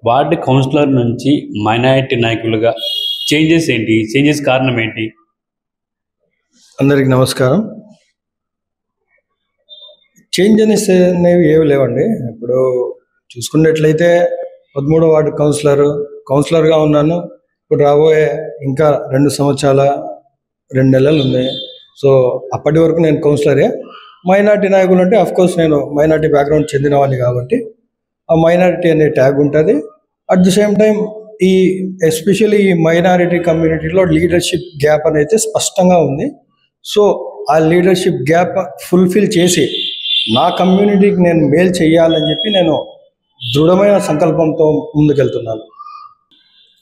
Ward councillor నుంచి minority నాయకులుగా changes ఏంటి? చేంజెస్ కారణం ఏంటి? అందరికి నమస్కారం. చేంజెస్ అనేవి ఏమి లేవండి. ఇప్పుడు చూసుకున్నట్లయితే 13వ వార్డు కౌన్సిలర్గా ఉన్నాను. ఇప్పుడు రాబోయే ఇంకా 2 సంవత్సరాల 2 నెలలు ఉన్నాయి. సో అప్పటి వరకు నేను కౌన్సిలరే. మైనారిటీ నాయకులు అంటే అఫ్కోర్స్ నేను మైనారిటీ బ్యాక్గ్రౌండ్ చెందినవాడిని కాబట్టి ఆ మైనారిటీ అనే ట్యాగ్ ఉంటుంది. At the same time especially ఈ మైనారిటీ కమ్యూనిటీలో లీడర్షిప్ గ్యాప్ అనేది స్పష్టంగా ఉంది. సో ఆ లీడర్షిప్ గ్యాప్ ఫుల్ఫిల్ చేసి నా కమ్యూనిటీకి నేను మేలు చేయాలని చెప్పి నేను దృఢమైన సంకల్పంతో ముందుకెళ్తున్నాను.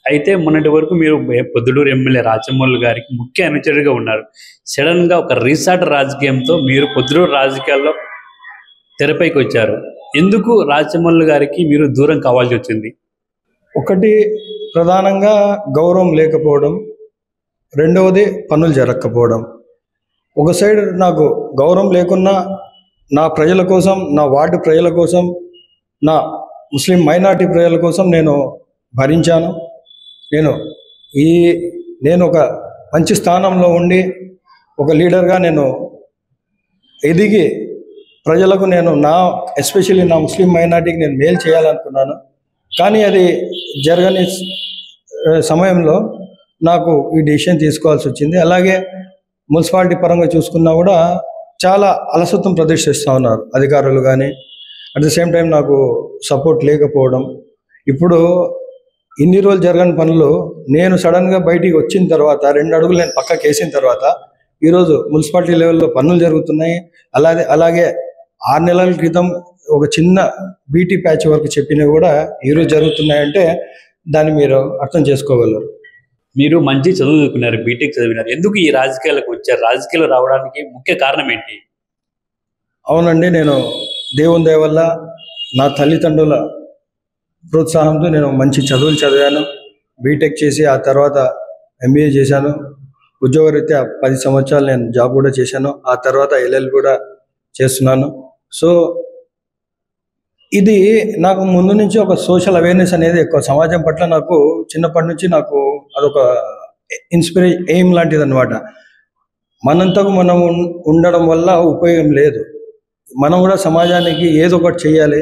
అయితే మొన్నటి వరకు మీరు పొద్దుటూరు ఎమ్మెల్యే రాచమల్లు గారికి ముఖ్య అనుచరుడిగా ఉన్నారు. సడన్గా ఒక రీసార్ట్ రాజకీయంతో మీరు పొద్దుటూరు రాజకీయాల్లో తెరపైకి వచ్చారు. ఎందుకు రాచమల్లు గారికి మీరు దూరం కావాల్సి వచ్చింది? ఒకటి ప్రధానంగా గౌరవం లేకపోవడం, రెండవది పనులు జరగకపోవడం. ఒక సైడ్ నాకు గౌరవం లేకున్నా నా ప్రజల కోసం, నా వార్డు ప్రజల కోసం, నా ముస్లిం మైనారిటీ ప్రజల కోసం నేను భరించాను. నేను ఒక మంచి స్థానంలో ఉండి ఒక లీడర్గా నేను ఎదిగి ప్రజలకు నేను ఎస్పెషల్లీ నా ముస్లిం మైనారిటీకి నేను మేలు చేయాలనుకున్నాను. కానీ అది జరగని సమయంలో నాకు ఈ డెసిషన్ తీసుకోవాల్సి వచ్చింది. అలాగే మున్సిపాలిటీ పరంగా చూసుకున్నా కూడా చాలా అలసత్వం ప్రదర్శిస్తూ ఉన్నారు అధికారులు కానీ. అట్ ద సేమ్ టైం నాకు సపోర్ట్ లేకపోవడం. ఇప్పుడు ఇన్ని రోజులు జరగని పనులు నేను సడన్గా బయటికి వచ్చిన తర్వాత 2 అడుగులు నేను పక్కకి వేసిన తర్వాత ఈరోజు మున్సిపాలిటీ లెవెల్లో పనులు జరుగుతున్నాయి. అలాగే 6 నెలల క్రితం ఒక చిన్న బీటీ ప్యాచ్ వర్క్ చెప్పినవి కూడా ఈరోజు జరుగుతున్నాయంటే దాన్ని మీరు అర్థం చేసుకోగలరు. మీరు మంచి చదువుకున్నారు, బీటెక్ చదివినారు. ఎందుకు ఈ రాజకీయాలకు వచ్చారు? రాజకీయాలు రావడానికి ముఖ్య కారణం ఏంటి? అవునండి, నేను దేవుని దయ వల్ల నా తల్లిదండ్రుల ప్రోత్సాహంతో నేను మంచి చదువులు చదివాను. బీటెక్ చేసి ఆ తర్వాత ఎంబీఏ చేశాను. ఉద్యోగరీత్యా 10 సంవత్సరాలు నేను జాబ్ కూడా చేశాను. ఆ తర్వాత ఎల్ఎల్ కూడా చేస్తున్నాను. సో ఇది నాకు ముందు నుంచి ఒక సోషల్ అవేర్నెస్ అనేది ఎక్కువ, సమాజం పట్ల నాకు చిన్నప్పటి నుంచి నాకు అదొక ఎయిమ్ లాంటిది అనమాట. మనంతకు మనం ఉండడం వల్ల ఉపయోగం లేదు. మనం కూడా సమాజానికి ఏదో ఒకటి చేయాలి.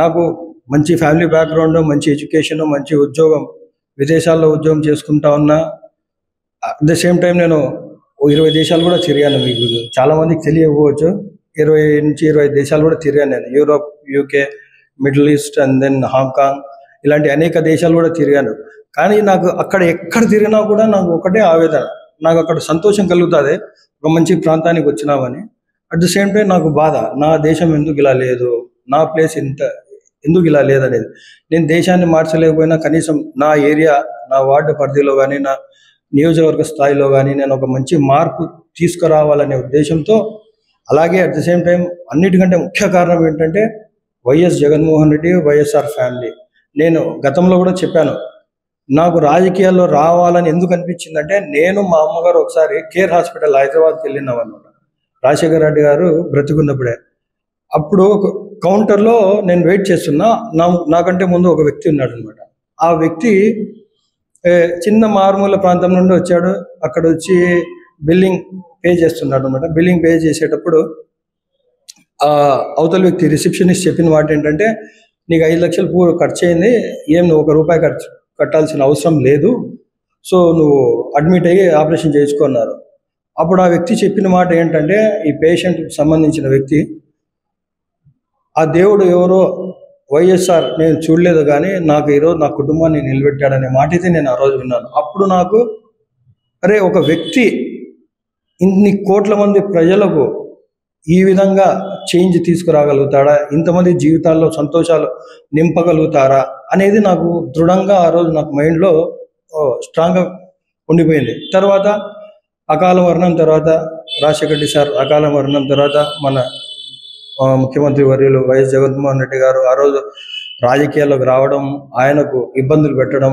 నాకు మంచి ఫ్యామిలీ బ్యాక్గ్రౌండ్, మంచి ఎడ్యుకేషన్, మంచి ఉద్యోగం, విదేశాల్లో ఉద్యోగం చేసుకుంటా ఉన్నా. అట్ ద సేమ్ టైం నేను 20 దేశాలు కూడా తిరిగాను. మీకు చాలామందికి తెలియకపోవచ్చు, 20 నుంచి 25 దేశాలు కూడా తిరిగాను నేను. Europe, UK, Middle East and then Hong Kong, ఇలాంటి అనేక దేశాలు కూడా తిరిగాను. కానీ నాకు అక్కడ ఎక్కడ తిరిగినా కూడా నాకు ఒకటే ఆవేదన. నాకు అక్కడ సంతోషం కలుగుతుంది ఒక మంచి ప్రాంతానికి వచ్చినామని. అట్ ద సేమ్ టైం నాకు బాధ, నా దేశం ఎందుకు ఇలా లేదు, నా ప్లేస్ ఎందుకు ఇలా లేదనేది. నేను దేశాన్ని మార్చలేకపోయినా కనీసం నా ఏరియా, నా వార్డు పరిధిలో కానీ, నా నియోజకవర్గ స్థాయిలో కానీ నేను ఒక మంచి మార్పు తీసుకురావాలనే ఉద్దేశంతో. అలాగే అట్ ద సేమ్ టైం అన్నిటికంటే ముఖ్య కారణం ఏంటంటే వైఎస్ జగన్మోహన్ రెడ్డి, వైఎస్ఆర్ ఫ్యామిలీ. నేను గతంలో కూడా చెప్పాను, నాకు రాజకీయాల్లో రావాలని ఎందుకు అనిపించిందంటే, నేను మా అమ్మగారు ఒకసారి కేర్ హాస్పిటల్ హైదరాబాద్కి వెళ్ళినాం అన్నమాట. రాజశేఖర రెడ్డి గారు బ్రతికున్నప్పుడే. అప్పుడు కౌంటర్లో నేను వెయిట్ చేస్తున్నా. నాకంటే ముందు ఒక వ్యక్తి ఉన్నాడు అనమాట. ఆ వ్యక్తి చిన్న మారుమూల ప్రాంతం నుండి వచ్చాడు. అక్కడ వచ్చి బిల్లింగ్ పే చేస్తున్నాడు అనమాట. బిల్లింగ్ పే చేసేటప్పుడు అవతల వ్యక్తి రిసెప్షనిస్ట్ చెప్పిన మాట ఏంటంటే, నీకు 5 లక్షలు ఖర్చు అయింది, నువ్వు ₹1 ఖర్చు కట్టాల్సిన అవసరం లేదు, సో నువ్వు అడ్మిట్ అయ్యి ఆపరేషన్ చేయించుకున్నారు. అప్పుడు ఆ వ్యక్తి చెప్పిన మాట ఏంటంటే, ఈ పేషెంట్కి సంబంధించిన వ్యక్తి, ఆ దేవుడు ఎవరో వైఎస్ఆర్ నేను చూడలేదు కానీ నాకు ఈరోజు నా కుటుంబాన్ని నిలబెట్టాడనే మాట అయితే నేను ఆ రోజు విన్నాను. అప్పుడు నాకు ఒక వ్యక్తి ఇన్ని కోట్ల మంది ప్రజలకు ఈ విధంగా చేంజ్ తీసుకురాగలుగుతాడా, ఇంతమంది జీవితాల్లో సంతోషాలు నింపగలుగుతారా అనేది నాకు దృఢంగా ఆ రోజు నాకు మైండ్లో స్ట్రాంగ్గా ఉండిపోయింది. తర్వాత అకాల మరణం తర్వాత, రాజశేఖర రెడ్డి సార్ అకాల మరణం తర్వాత మన ముఖ్యమంత్రి వర్యులు వైఎస్ జగన్మోహన్ రెడ్డి గారు ఆ రోజు రాజకీయాల్లోకి రావడం, ఆయనకు ఇబ్బందులు పెట్టడం,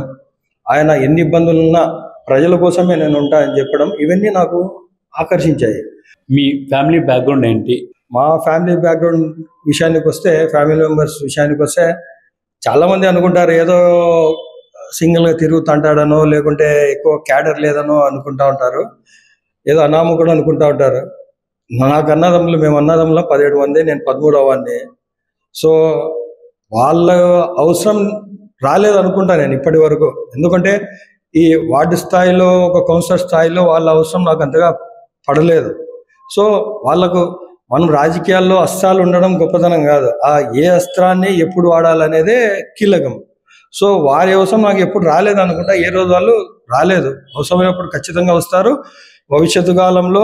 ఆయన ఎన్ని ఇబ్బందులున్నా ప్రజల కోసమే నేను ఉంటా అని చెప్పడం, ఇవన్నీ నాకు ఆకర్షించాయి. మీ ఫ్యామిలీ బ్యాక్గ్రౌండ్ ఏంటి? మా ఫ్యామిలీ బ్యాక్గ్రౌండ్ విషయానికి వస్తే, ఫ్యామిలీ మెంబర్స్ విషయానికి వస్తే, చాలామంది అనుకుంటారు ఏదో సింగిల్గా తిరుగుతుంటాడనో లేకుంటే ఎక్కువ క్యాడర్ లేదనో అనుకుంటా ఉంటారు, ఏదో అనామకుడు అనుకుంటా ఉంటారు. నాకు అన్నదమ్ములు, మేము అన్నదమ్ములు 17 మంది, నేను 13వ వాడిని. సో వాళ్ళ అవసరం రాలేదనుకుంటా నేను ఇప్పటి వరకు. ఎందుకంటే ఈ వార్డు స్థాయిలో, ఒక కౌన్సిలర్ స్థాయిలో వాళ్ళ అవసరం నాకు అంతగా పడలేదు. సో వాళ్ళకు మనం రాజకీయాల్లో అస్త్రాలు ఉండడం గొప్పతనం కాదు, ఆ ఏ అస్త్రాన్ని ఎప్పుడు వాడాలనేదే కీలకం. సో వారి అవసరం నాకు ఎప్పుడు రాలేదు అనుకుంటా, ఏ రోజు వాళ్ళు రాలేదు. అవసరమైనప్పుడు ఖచ్చితంగా వస్తారు. భవిష్యత్తు కాలంలో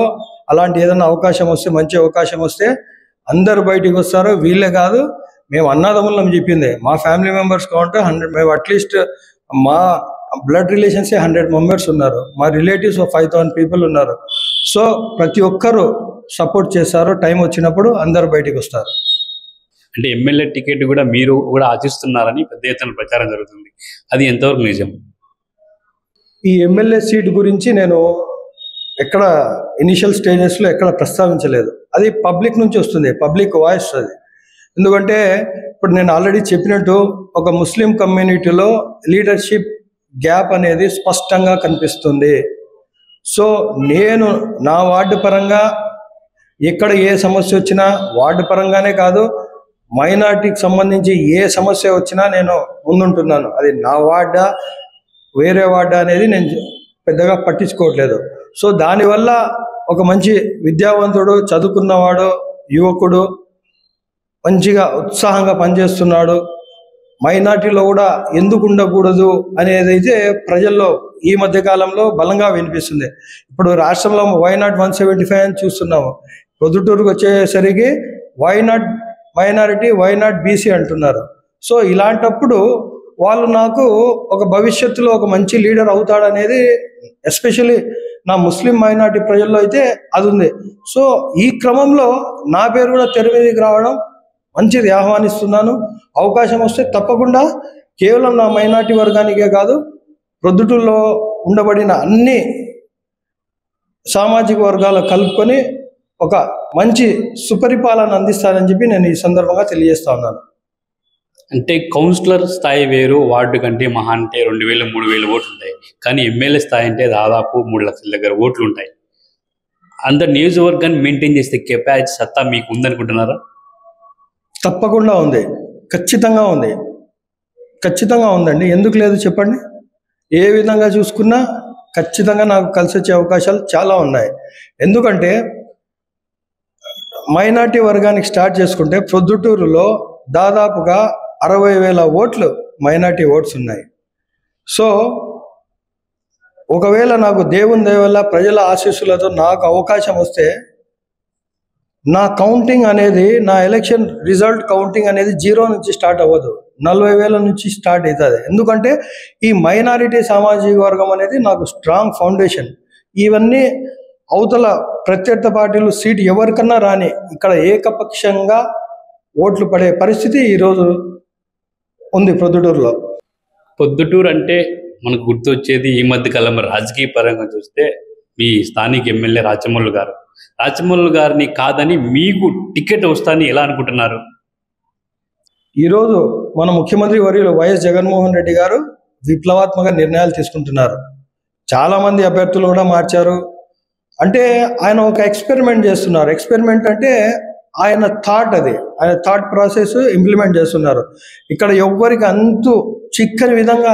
అలాంటి ఏదైనా అవకాశం వస్తే, మంచి అవకాశం వస్తే అందరు బయటికి వస్తారు. వీళ్ళే కాదు, మేము అన్నదమ్ములం చెప్పింది, మా ఫ్యామిలీ మెంబర్స్ కావంటే 100, మేము అట్లీస్ట్ మా బ్లడ్ రిలేషన్సే 100 మెంబర్స్ ఉన్నారు, మా రిలేటివ్స్ 5000 పీపుల్ ఉన్నారు. సో ప్రతి ఒక్కరూ సపోర్ట్ చేస్తారు. టైం వచ్చినప్పుడు అందరు బయటికి వస్తారు. అంటే ఎమ్మెల్యే టికెట్ కూడా మీరు కూడా ఆశిస్తున్నారని పెద్ద ఎత్తున ప్రచారం జరుగుతుంది, అది ఎంతవరకు నిజం? ఈ ఎమ్మెల్యే సీట్ గురించి నేను ఎక్కడ ఇనిషియల్ స్టేజెస్లో ఎక్కడ ప్రస్తావించలేదు. అది పబ్లిక్ నుంచి వస్తుంది, పబ్లిక్ వాయిస్ అది. ఎందుకంటే ఇప్పుడు నేను ఆల్రెడీ చెప్పినట్టు ఒక ముస్లిం కమ్యూనిటీలో లీడర్షిప్ గ్యాప్ అనేది స్పష్టంగా కనిపిస్తుంది. సో నేను నా వార్డు పరంగా ఎక్కడ ఏ సమస్య వచ్చినా, వార్డు పరంగానే కాదు, మైనార్టీకి సంబంధించి ఏ సమస్య వచ్చినా నేను ముందుంటున్నాను. అది నా వార్డా వేరే వార్డా అనేది నేను పెద్దగా పట్టించుకోవట్లేదు. సో దానివల్ల ఒక మంచి విద్యావంతుడు, చదువుకున్నవాడు, యువకుడు మంచిగా ఉత్సాహంగా పనిచేస్తున్నాడు, మైనార్టీలో కూడా ఎందుకు ఉండకూడదు అనేది అయితే ప్రజల్లో ఈ మధ్య కాలంలో బలంగా వినిపిస్తుంది. ఇప్పుడు రాష్ట్రంలో వైనాట్ 175 అని చూస్తున్నాము. పొద్దుటూరుకు వచ్చేసరికి వైనాట్ మైనారిటీ, వైనాట్ బీసీ అంటున్నారు. సో ఇలాంటప్పుడు వాళ్ళు నాకు ఒక భవిష్యత్తులో ఒక మంచి లీడర్ అవుతాడనేది, ఎస్పెషల్లీ నా ముస్లిం మైనారిటీ ప్రజల్లో అయితే అది ఉంది. సో ఈ క్రమంలో నా పేరు కూడా తెర మీదకి రావడం మంచిది, ఆహ్వానిస్తున్నాను. అవకాశం వస్తే తప్పకుండా కేవలం నా మైనారిటీ వర్గానికే కాదు, ప్రొద్దుటూరులో ఉండబడిన అన్ని సామాజిక వర్గాలు కలుపుకొని ఒక మంచి సుపరిపాలన అందిస్తానని చెప్పి నేను ఈ సందర్భంగా తెలియజేస్తా ఉన్నాను. అంటే కౌన్సిలర్ స్థాయి వేరు, వార్డు కంటే మహా అంటే 2000, 3000 ఓట్లు ఉంటాయి. కానీ ఎమ్మెల్యే స్థాయి అంటే దాదాపు 3 లక్షల దగ్గర ఓట్లు ఉంటాయి. అంత నియోజకవర్గాన్ని మెయింటైన్ చేసే కెపాసిటీ, సత్తా మీకు ఉందనుకుంటున్నారా? తప్పకుండా ఉంది, ఖచ్చితంగా ఉంది, ఖచ్చితంగా ఉందండి. ఎందుకు లేదు చెప్పండి? ఏ విధంగా చూసుకున్నా ఖచ్చితంగా నాకు కలిసి వచ్చే అవకాశాలు చాలా ఉన్నాయి. ఎందుకంటే మైనార్టీ వర్గానికి స్టార్ట్ చేసుకుంటే ప్రొద్దుటూరులో దాదాపుగా 60,000 ఓట్లు మైనార్టీ ఓట్స్ ఉన్నాయి. సో ఒకవేళ నాకు దేవుని దయ వల్ల ప్రజల ఆశీస్సులతో నాకు అవకాశం వస్తే, నా కౌంటింగ్ అనేది, నా ఎలక్షన్ రిజల్ట్ కౌంటింగ్ అనేది 0 నుంచి స్టార్ట్ అవ్వదు, 40,000 నుంచి స్టార్ట్ అవుతుంది. ఎందుకంటే ఈ మైనారిటీ సామాజిక వర్గం అనేది నాకు స్ట్రాంగ్ ఫౌండేషన్. ఇవన్నీ అవతల ప్రత్యర్థి పార్టీలు సీట్ ఎవరికన్నా రాని, ఇక్కడ ఏకపక్షంగా ఓట్లు పడే పరిస్థితి ఈరోజు ఉంది ప్రొద్దుటూరులో. పొద్దుటూరు అంటే మనకు గుర్తొచ్చేది ఈ మధ్య కాలంలో రాజకీయ పరంగా చూస్తే మీ స్థానిక ఎమ్మెల్యే రాచమల్లు గారు. రాచమల్లు గారిని కాదని మీకు టికెట్ వస్తాని ఎలా అనుకుంటున్నారు? ఈరోజు మన ముఖ్యమంత్రి వర్యులు వైఎస్ జగన్మోహన్ రెడ్డి గారు విప్లవాత్మక నిర్ణయాలు తీసుకుంటున్నారు. చాలామంది అభ్యర్థులు కూడా మార్చారు. అంటే ఆయన ఒక ఎక్స్పెరిమెంట్ చేస్తున్నారు. ఎక్స్పెరిమెంట్ అంటే ఆయన థాట్, అది ఆయన థాట్ ప్రాసెస్ ఇంప్లిమెంట్ చేస్తున్నారు. ఇక్కడ ఎవ్వరికి అంతు చిక్కని విధంగా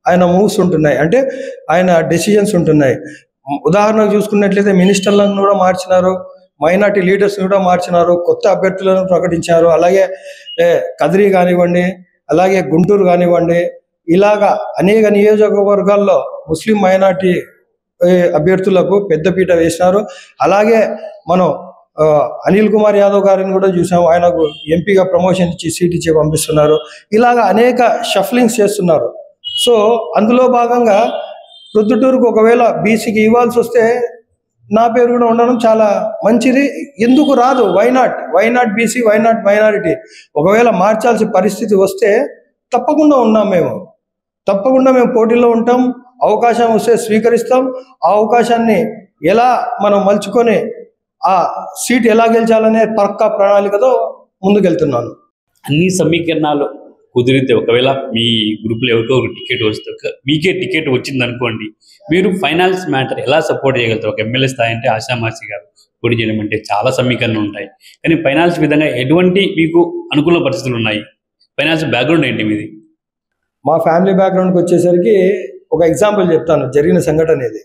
ఆయన మూవ్స్ ఉంటున్నాయి, అంటే ఆయన డెసిజన్స్ ఉంటున్నాయి. ఉదాహరణకు చూసుకున్నట్లయితే మినిస్టర్లను కూడా మార్చినారు, మైనార్టీ లీడర్స్ని కూడా మార్చినారు, కొత్త అభ్యర్థులను ప్రకటించారు. అలాగే కదిరి కానివ్వండి, అలాగే గుంటూరు కానివ్వండి, ఇలాగా అనేక నియోజకవర్గాల్లో ముస్లిం మైనార్టీ అభ్యర్థులకు పెద్దపీట వేసినారు. అలాగే మనం అనిల్ కుమార్ యాదవ్ గారిని కూడా చూసాము, ఆయనకు ఎంపీగా ప్రమోషన్ ఇచ్చి సీట్ ఇచ్చి పంపిస్తున్నారు. ఇలాగ అనేక షఫ్లింగ్స్ చేస్తున్నారు. సో అందులో భాగంగా ప్రొద్దుటూరుకు ఒకవేళ బీసీకి ఇవ్వాల్సి వస్తే నా పేరు కూడా ఉండడం చాలా మంచిది. ఎందుకు రాదు? Why not BC, why not minority. ఒకవేళ మార్చాల్సిన పరిస్థితి వస్తే తప్పకుండా తప్పకుండా మేము పోటీలో ఉంటాం. అవకాశం వస్తే స్వీకరిస్తాం. ఆ అవకాశాన్ని ఎలా మనం మలుచుకొని ఆ సీట్ ఎలా గెలిచాలనే పక్కా ప్రణాళికతో ముందుకెళ్తున్నాను. అన్ని సమీకరణాలు కుదిరితే ఒకవేళ మీ గ్రూప్లో ఎవరికో ఒక టికెట్ వస్తే మీకే టికెట్ వచ్చింది అనుకోండి, మీరు ఫైనాన్స్ మ్యాటర్ ఎలా సపోర్ట్ చేయగలుగుతారు? ఒక ఎమ్మెల్యే స్థాయి అంటే ఆషామాషి కాదు, పోటీ చేయడం అంటే చాలా సమీకరణలు ఉంటాయి. కానీ ఫైనాన్స్ విధంగా ఎటువంటి మీకు అనుకూల పరిస్థితులు ఉన్నాయి? ఫైనాన్స్ బ్యాక్గ్రౌండ్ ఏంటి మీది? మా ఫ్యామిలీ బ్యాక్గ్రౌండ్కి వచ్చేసరికి ఒక ఎగ్జాంపుల్ చెప్తాను. జరిగిన సంఘటన ఇది.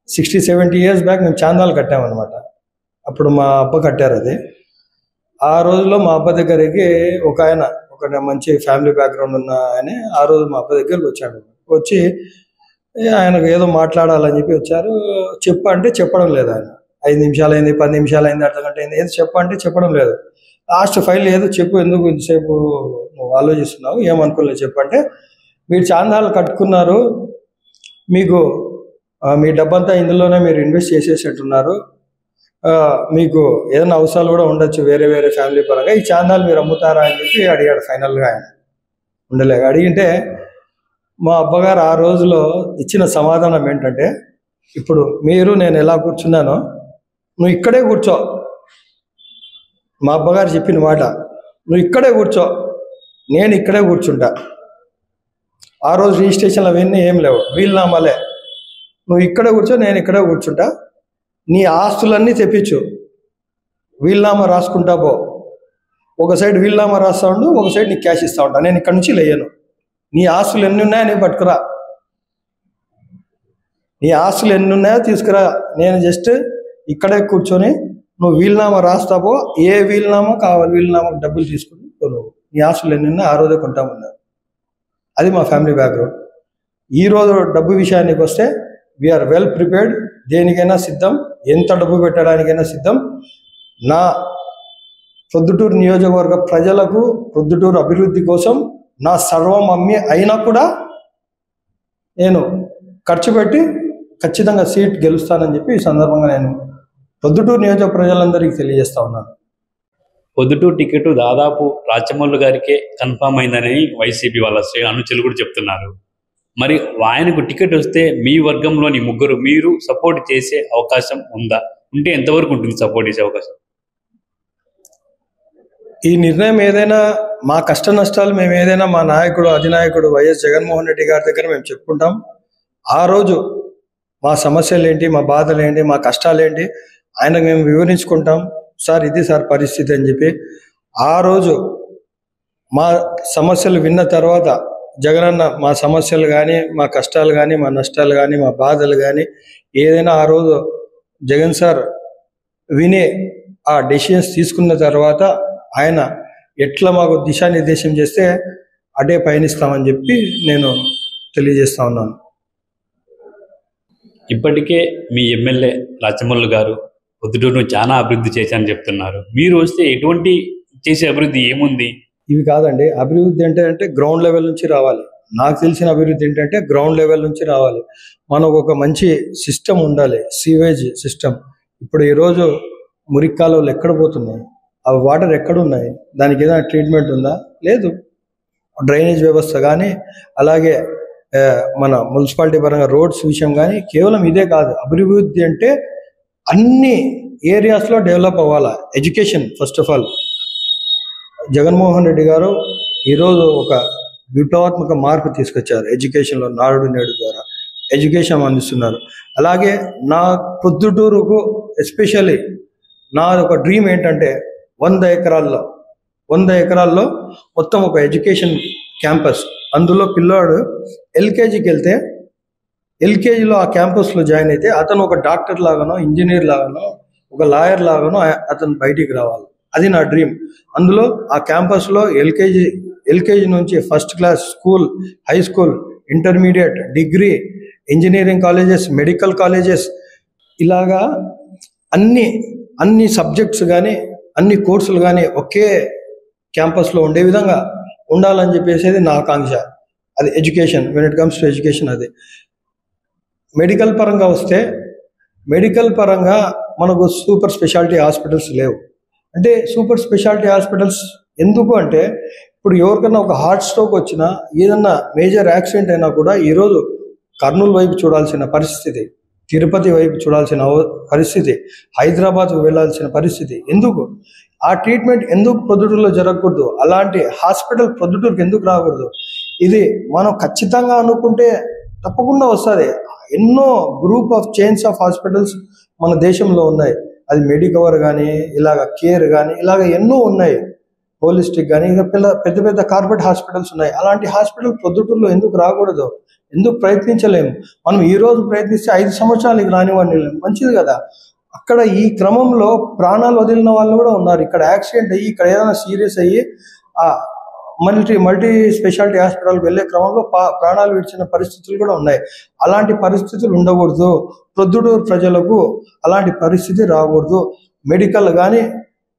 60-70 years బ్యాక్ మేము చాందాలు కట్టామన్నమాట. అప్పుడు మా అబ్బ కట్టారు అది. ఆ రోజులో మా అబ్బ దగ్గరికి ఒక ఆయన, ఒక మంచి ఫ్యామిలీ బ్యాక్గ్రౌండ్ ఉన్న ఆయన ఆ రోజు మా అబ్బ దగ్గరికి వచ్చాడు. వచ్చి ఆయనకు ఏదో మాట్లాడాలని చెప్పి వచ్చారు. చెప్పు అంటే చెప్పడం లేదు ఆయన. 5 నిమిషాలు అయింది, 10 నిమిషాలు అయింది, అర్ధగంట అయింది, ఏదో చెప్పు అంటే చెప్పడం లేదు. లాస్ట్ ఫైల్ ఏదో చెప్పు, ఎందుకు ఇంతసేపు నువ్వు ఆలోచిస్తున్నావు, ఏమనుకోలేదు చెప్పు అంటే, మీరు చాందాలు కట్టుకున్నారు, మీకు మీ డబ్బంతా ఇందులోనే మీరు ఇన్వెస్ట్ చేసేసేట్టున్నారు, మీకు ఏదైనా అవసరాలు కూడా ఉండొచ్చు వేరే వేరే ఫ్యామిలీ పరంగా, ఈ చాందాలు మీరు అమ్ముతారా అని చెప్పి అడిగాడు ఫైనల్గా ఆయన. ఉండలేక అడిగింటే మా అబ్బగారు ఆ రోజులో ఇచ్చిన సమాధానం ఏంటంటే, ఇప్పుడు మీరు నేను ఎలా కూర్చున్నానో నువ్వు ఇక్కడే కూర్చో. మా అబ్బగారు చెప్పిన మాట, నువ్వు ఇక్కడే కూర్చో, నేను ఇక్కడే కూర్చుంటా. ఆ రోజు రిజిస్ట్రేషన్లు అవన్నీ ఏం లేవు, వీలునామాలే. నువ్వు ఇక్కడే కూర్చో, నేను ఇక్కడే కూర్చుంటా. నీ ఆస్తులన్నీ తెప్పించు, వీలునామా రాసుకుంటా పో. ఒక సైడ్ వీలునామా రాస్తా ఉండు, ఒక సైడ్ నీకు క్యాష్ ఇస్తా ఉంటా. నేను ఇక్కడ నుంచి లేయను. నీ ఆస్తులు ఎన్ని ఉన్నాయో నేను పట్టుకురా, నీ ఆస్తులు ఎన్ని ఉన్నాయో తీసుకురా. నేను జస్ట్ ఇక్కడే కూర్చొని నువ్వు వీలునామా రాస్తావో, ఏ వీలునామా కావాలి వీలునామాకు డబ్బులు తీసుకుని నువ్వు నీ ఆస్తులు ఎన్ని ఉన్నాయో ఆ రోజే కొంటామన్నారు. అది మా ఫ్యామిలీ బ్యాక్గ్రౌండ్. ఈరోజు డబ్బు విషయానికి వస్తే వీఆర్ వెల్ ప్రిపేర్డ్, దేనికైనా సిద్ధం, ఎంత డబ్బు పెట్టడానికైనా సిద్ధం. నా ప్రొద్దుటూరు నియోజకవర్గ ప్రజలకు, ప్రొద్దుటూరు అభివృద్ధి కోసం నా సర్వం అమ్మి అయినా కూడా నేను ఖర్చు పెట్టి ఖచ్చితంగా సీట్ గెలుస్తానని చెప్పి ఈ సందర్భంగా నేను ప్రొద్దుటూరు నియోజక ప్రజలందరికీ తెలియజేస్తా ఉన్నాను. పొద్దుటూరు టికెట్ దాదాపు రాచమల్లు గారికే కన్ఫామ్ అయిందని వైసీపీ వాళ్ళ అనుచరులు కూడా చెప్తున్నారు. మరి ఆయనకు టికెట్ వస్తే మీ వర్గంలోని ముగ్గురు మీరు సపోర్ట్ చేసే అవకాశం ఉందా? ఉంటే ఎంతవరకు ఉంటుంది సపోర్ట్ చేసే అవకాశం? ఈ నిర్ణయం ఏదైనా మా కష్ట నష్టాలు మేము ఏదైనా మా నాయకుడు, అధినాయకుడు వైఎస్ జగన్మోహన్ రెడ్డి గారి దగ్గర మేము చెప్పుకుంటాం. ఆ రోజు మా సమస్యలు ఏంటి, మా బాధలు ఏంటి, మా కష్టాలు ఏంటి ఆయనకు మేము వివరించుకుంటాం. సార్ ఇది సార్ పరిస్థితి అని చెప్పి. ఆ రోజు మా సమస్యలు విన్న తర్వాత జగనన్న మా సమస్యలు కానీ, మా కష్టాలు కానీ, మా నష్టాలు కానీ, మా బాధలు కానీ ఏదైనా ఆ రోజు జగన్ సార్ విని ఆ డెసిషన్స్ తీసుకున్న తర్వాత ఆయన ఎట్లా మాకు దిశానిర్దేశం చేస్తే అటే పయనిస్తామని చెప్పి నేను తెలియజేస్తా ఉన్నాను. ఇప్పటికే మీ ఎమ్మెల్యే రాచమల్లు గారు పొద్దుటూరును చాలా అభివృద్ధి చేశారని చెప్తున్నారు. మీరు వస్తే ఎటువంటి చేసే అభివృద్ధి ఏముంది? ఇవి కాదండి, అభివృద్ధి అంటే గ్రౌండ్ లెవెల్ నుంచి రావాలి. నాకు తెలిసిన అభివృద్ధి ఏంటంటే గ్రౌండ్ లెవెల్ నుంచి రావాలి. మనకు ఒక మంచి సిస్టమ్ ఉండాలి, సీవేజ్ సిస్టమ్. ఇప్పుడు ఈరోజు మురికి కాలువలు ఎక్కడ పోతున్నాయి, ఆ వాటర్ ఎక్కడున్నాయి, దానికి ఏదైనా ట్రీట్మెంట్ ఉందా? లేదు. డ్రైనేజ్ వ్యవస్థ కానీ, అలాగే మన మున్సిపాలిటీ పరంగా రోడ్స్ విషయం కానీ, కేవలం ఇదే కాదు. అభివృద్ధి అంటే అన్ని ఏరియాస్లో డెవలప్ అవ్వాలా. Education first of all. Jaganmohan Reddy గారు ఈరోజు ఒక విప్లవాత్మక మార్పు తీసుకొచ్చారు ఎడ్యుకేషన్లో. నాడు నేడు ద్వారా ఎడ్యుకేషన్ అందిస్తున్నారు. అలాగే నా పొద్దుటూరుకు ఎస్పెషల్లీ నా ఒక డ్రీమ్ ఏంటంటే 100 ఎకరాల్లో మొత్తం ఒక ఎడ్యుకేషన్ క్యాంపస్. అందులో పిల్లాడు ఎల్కేజీకి వెళ్తే ఎల్కేజీలో ఆ క్యాంపస్లో జాయిన్ అయితే అతను ఒక డాక్టర్ లాగానో, ఇంజనీర్ లాగానో, ఒక లాయర్ లాగానో అతను బయటికి రావాలి. అది నా డ్రీమ్. అందులో ఆ క్యాంపస్లో ఎల్కేజీ నుంచి first class, school, high school, intermediate, degree, engineering colleges, medical colleges, ఇలాగా అన్ని సబ్జెక్ట్స్ కానీ, అన్ని కోర్సులు కానీ ఒకే క్యాంపస్లో ఉండే విధంగా ఉండాలని చెప్పేసి నా ఆకాంక్ష. అది education. When it comes to education అది. మెడికల్ పరంగా వస్తే, మెడికల్ పరంగా మనకు సూపర్ స్పెషాలిటీ హాస్పిటల్స్ లేవు. అంటే సూపర్ స్పెషాలిటీ హాస్పిటల్స్ ఎందుకు అంటే, ఇప్పుడు ఎవరికైనా ఒక హార్ట్ స్ట్రోక్ వచ్చినా, ఏదన్నా మేజర్ యాక్సిడెంట్ అయినా కూడా ఈరోజు కర్నూలు వైపు చూడాల్సిన పరిస్థితి. తిరుపతి వైపు చూడాల్సిన పరిస్థితి, హైదరాబాద్ వెళ్ళాల్సిన పరిస్థితి. ఎందుకు ఆ ట్రీట్మెంట్ ఎందుకు ప్రొద్దుటూరులో జరగకూడదు? అలాంటి హాస్పిటల్ ప్రొద్దుటూరుకి ఎందుకు రాకూడదు? ఇది మనం ఖచ్చితంగా అనుకుంటే తప్పకుండా వస్తుంది. ఎన్నో group of chains of hospitals మన దేశంలో ఉన్నాయి. అది మెడికవర్ కానీ, ఇలాగ కేర్ కానీ, ఇలాగ ఎన్నో ఉన్నాయి. హోలిస్టిక్ కానీ, ఇంకా పెద్ద పెద్ద కార్పొరేట్ హాస్పిటల్స్ ఉన్నాయి. అలాంటి హాస్పిటల్ ప్రొద్దుటూరులో ఎందుకు రాకూడదు? ఎందుకు ప్రయత్నించలేము? మనం ఈ రోజు ప్రయత్నిస్తే 5 సంవత్సరాలకి రానివ్వండి, మంచిది కదా. అక్కడ ఈ క్రమంలో ప్రాణాలు వదిలిన వాళ్ళు కూడా ఉన్నారు. ఇక్కడ యాక్సిడెంట్ అయ్యి, ఇక్కడ ఏదైనా సీరియస్ అయ్యి మల్టీ స్పెషాలిటీ హాస్పిటల్కి వెళ్ళే క్రమంలో ప్రాణాలు విడిచిన పరిస్థితులు కూడా ఉన్నాయి. అలాంటి పరిస్థితులు ఉండకూడదు. ప్రొద్దుటూరు ప్రజలకు అలాంటి పరిస్థితి రాకూడదు. మెడికల్ కానీ,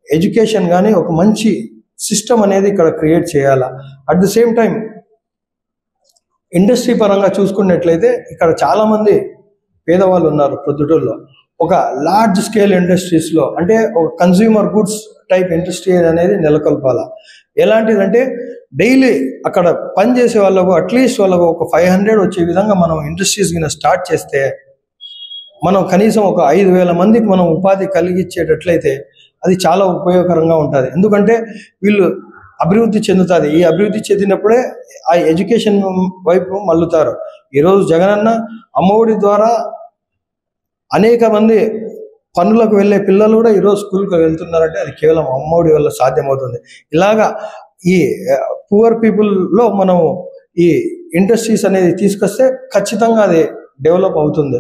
ఎడ్యుకేషన్ కానీ ఒక మంచి సిస్టమ్ అనేది ఇక్కడ క్రియేట్ చేయాలా. At the same time industry పరంగా చూసుకున్నట్లయితే ఇక్కడ చాలామంది పేదవాళ్ళు ఉన్నారు ప్రొద్దుటూరులో. ఒక లార్జ్ స్కేల్ ఇండస్ట్రీస్లో, అంటే ఒక కన్స్యూమర్ గుడ్స్ టైప్ ఇండస్ట్రీ అనేది నెలకొల్పాల. ఎలాంటిదంటే డైలీ అక్కడ పనిచేసే వాళ్ళకు అట్లీస్ట్ వాళ్ళకు ఒక 500 వచ్చే విధంగా మనం ఇండస్ట్రీస్ కింద స్టార్ట్ చేస్తే, మనం కనీసం ఒక 5,000 మందికి మనం ఉపాధి కలిగించేటట్లయితే అది చాలా ఉపయోగకరంగా ఉంటుంది. ఎందుకంటే వీళ్ళు అభివృద్ధి చెందుతుంది. ఈ అభివృద్ధి చెందినప్పుడే ఆ ఎడ్యుకేషన్ వైపు మళ్ళుతారు. ఈరోజు జగనన్న అమ్మఒడి ద్వారా అనేక మంది పనులకు వెళ్ళే పిల్లలు కూడా ఈరోజు స్కూల్కి వెళ్తున్నారంటే అది కేవలం అమ్మఒడి వల్ల సాధ్యమవుతుంది. ఇలాగా ఈ పూర్ పీపుల్లో మనం ఈ ఇండస్ట్రీస్ అనేది తీసుకొస్తే ఖచ్చితంగా అది డెవలప్ అవుతుంది.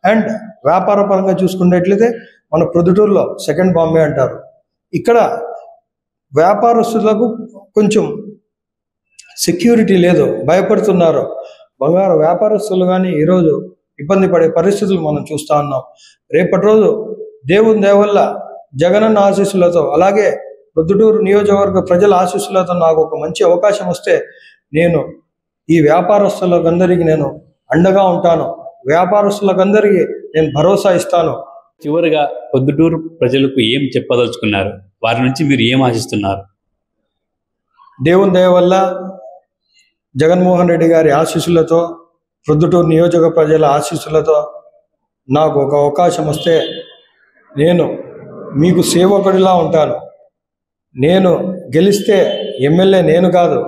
అండ్ వ్యాపార పరంగా చూసుకున్నట్లయితే మన ప్రొద్దుటూరులో సెకండ్ బాంబే అంటారు. ఇక్కడ వ్యాపారస్తులకు కొంచెం సెక్యూరిటీ లేదు, భయపడుతున్నారు. బంగారు వ్యాపారస్తులు కానీ ఈరోజు ఇబ్బంది పడే పరిస్థితులు మనం చూస్తూ ఉన్నాం. రేపటి రోజు దేవుని దయవల్ల జగనన్న ఆశీస్సులతో, అలాగే ప్రొద్దుటూరు నియోజకవర్గ ప్రజల ఆశీస్సులతో నాకు ఒక మంచి అవకాశం వస్తే నేను ఈ వ్యాపారస్తులకందరికీ నేను అండగా ఉంటాను. వ్యాపారస్తులకందరికీ నేను భరోసా ఇస్తాను. చివరిగా ప్రొద్దుటూరు ప్రజలకు ఏం చెప్పదలుచుకున్నారు? వారి నుంచి మీరు ఏం ఆశిస్తున్నారు? దేవుని దయ వల్ల జగన్మోహన్ రెడ్డి గారి ఆశీస్సులతో, ప్రొద్దుటూరు నియోజక ప్రజల ఆశీస్సులతో నాకు ఒక అవకాశం వస్తే నేను మీకు సేవకుడిలా ఉంటాను. నేను గెలిస్తే ఎమ్మెల్యే నేను కాదు,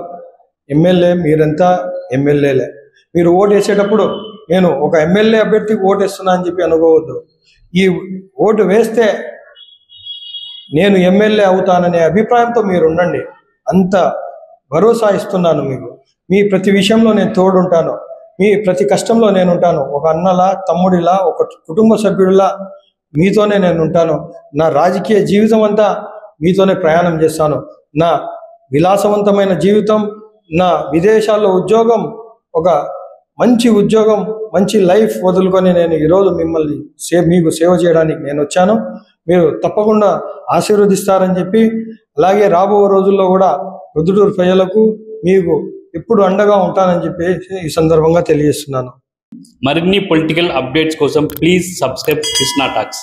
ఎమ్మెల్యే మీరంతా ఎమ్మెల్యేలే. మీరు ఓటు వేసేటప్పుడు నేను ఒక ఎమ్మెల్యే అభ్యర్థికి ఓటు వేస్తున్నా అని చెప్పి అనుకోవద్దు. ఈ ఓటు వేస్తే నేను ఎమ్మెల్యే అవుతాననే అభిప్రాయంతో మీరు ఉండండి. అంత భరోసా ఇస్తున్నాను మీకు. మీ ప్రతి విషయంలో నేను తోడుంటాను. మీ ప్రతి కష్టంలో నేను ఉంటాను. ఒక అన్నలా, తమ్ముడిలా, ఒక కుటుంబ సభ్యుడిలా మీతోనే నేను ఉంటాను. నా రాజకీయ జీవితం అంతా మీతోనే ప్రయాణం చేస్తాను. నా విలాసవంతమైన జీవితం, నా విదేశాల్లో ఉద్యోగం, ఒక మంచి ఉద్యోగం, మంచి లైఫ్ వదులుకొని నేను ఈరోజు మిమ్మల్ని మీకు సేవ చేయడానికి నేను వచ్చాను. మీరు తప్పకుండా ఆశీర్వదిస్తారని చెప్పి, అలాగే రాబో రోజుల్లో కూడా ప్రొద్దుటూరు ప్రజలకు మీకు ఎప్పుడు అండగా ఉంటానని చెప్పి ఈ సందర్భంగా తెలియజేస్తున్నాను. మరిన్ని పొలిటికల్ అప్డేట్స్ కోసం ప్లీజ్ సబ్స్క్రైబ్ కృష్ణా టాక్స్.